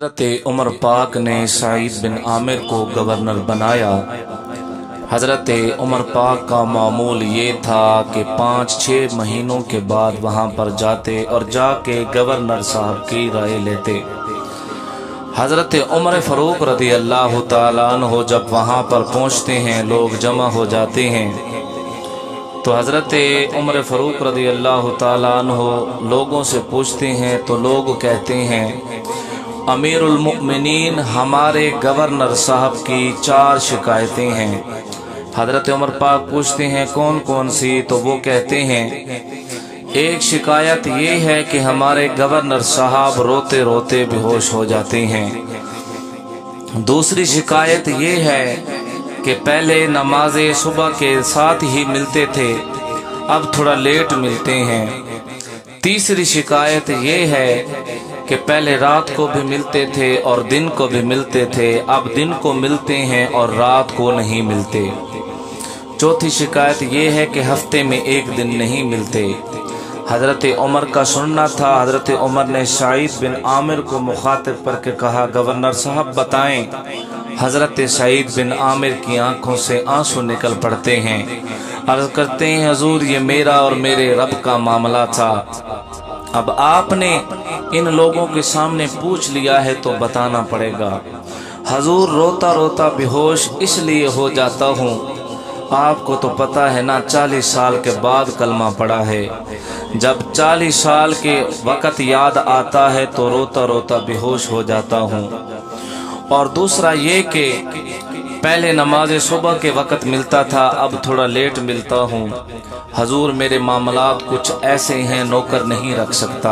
हज़रत उमर पाक ने सईद बिन आमिर को गवर्नर बनाया। हज़रत उमर पाक का मामूल ये था कि 5-6 महीनों के बाद वहाँ पर जाते और जाके गवर्नर साहब की राय लेते। हज़रत उमर फ़ारूक रज़ी अल्लाह तआला अन्हु जब वहाँ पर पहुँचते हैं, लोग जमा हो जाते हैं, तो हज़रत उमर फ़ारूक रज़ी अल्लाह तआला अन्हु लोगों से पूछते हैं, तो लोग कहते हैं अमीरुल मुमिनीन, हमारे गवर्नर साहब की 4 शिकायतें हैं। हज़रत उमर पाक पूछते हैं कौन कौन सी, तो वो कहते हैं एक शिकायत ये है कि हमारे गवर्नर साहब रोते रोते बेहोश हो जाते हैं। दूसरी शिकायत ये है कि पहले नमाज सुबह के साथ ही मिलते थे, अब थोड़ा लेट मिलते हैं। तीसरी शिकायत ये है कि पहले रात को भी मिलते थे और दिन को भी मिलते थे, अब दिन को मिलते हैं और रात को नहीं मिलते। चौथी शिकायत ये है कि हफ्ते में एक दिन नहीं मिलते। हज़रत उमर का सुनना था। हज़रत उमर ने सईद बिन आमिर को मुखातिब करके कहा, गवर्नर साहब बताएं। हज़रत सईद बिन आमिर की आंखों से आंसू निकल पड़ते हैं। अर्ज़ करते हैं हुजूर, ये मेरा और मेरे रब का मामला था। अब आपने इन लोगों के सामने पूछ लिया है तो बताना पड़ेगा। हुजूर, रोता रोता बेहोश इसलिए हो जाता हूँ, आपको तो पता है ना 40 साल के बाद कलमा पड़ा है। जब 40 साल के वक़्त याद आता है तो रोता रोता बेहोश हो जाता हूँ। और दूसरा ये कि पहले नमाज सुबह के वक़्त मिलता था, अब थोड़ा लेट मिलता हूँ। हुजूर, मेरे मामलात कुछ ऐसे हैं, नौकर नहीं रख सकता।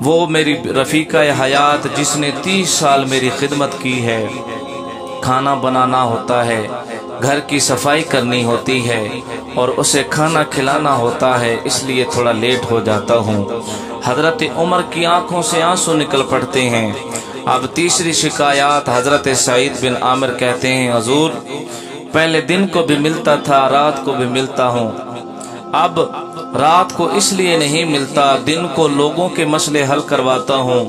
वो मेरी रफ़ीका हयात जिसने 30 साल मेरी खिदमत की है, खाना बनाना होता है, घर की सफाई करनी होती है और उसे खाना खिलाना होता है, इसलिए थोड़ा लेट हो जाता हूँ। हज़रत उमर की आंखों से आंसू निकल पड़ते हैं। अब तीसरी शिकायत, हज़रत सईद बिन आमिर कहते हैं हुजूर, पहले दिन को भी मिलता था, रात को भी मिलता हूँ, अब रात को इसलिए नहीं मिलता, दिन को लोगों के मसले हल करवाता हूँ,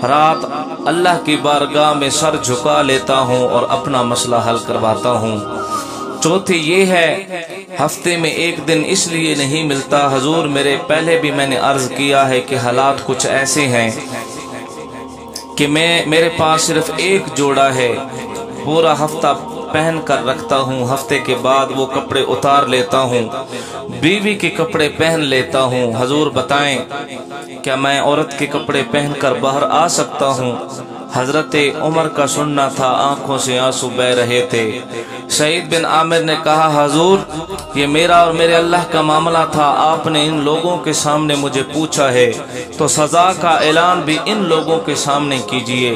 रात अल्लाह की बारगाह में सर झुका लेता हूँ और अपना मसला हल करवाता हूँ। चौथी ये है हफ्ते में एक दिन इसलिए नहीं मिलता। हुजूर, मेरे पहले भी मैंने अर्ज किया है कि हालात कुछ ऐसे हैं कि मेरे पास सिर्फ एक जोड़ा है, पूरा हफ्ता पहन कर रखता हूँ, हफ्ते के बाद वो कपड़े उतार लेता हूँ, बीवी के कपड़े पहन लेता हूँ। हुजूर बताएं, क्या मैं औरत के कपड़े पहनकर बाहर आ सकता हूँ? हज़रत उमर का सुनना था, आंखों से आंसू बह रहे थे। सईद बिन आमिर ने कहा, हुजूर, ये मेरा और मेरे अल्लाह का मामला था, आपने इन लोगों के सामने मुझे पूछा है तो सजा का ऐलान भी इन लोगों के सामने कीजिए।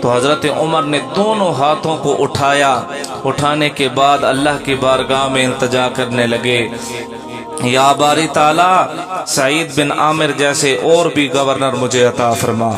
तो हज़रत उमर ने दोनों हाथों को उठाया। उठाने के बाद अल्लाह की बारगाह में इल्तिजा करने लगे, या बारी ताला, सईद बिन आमिर जैसे और भी गवर्नर मुझे अता फरमा।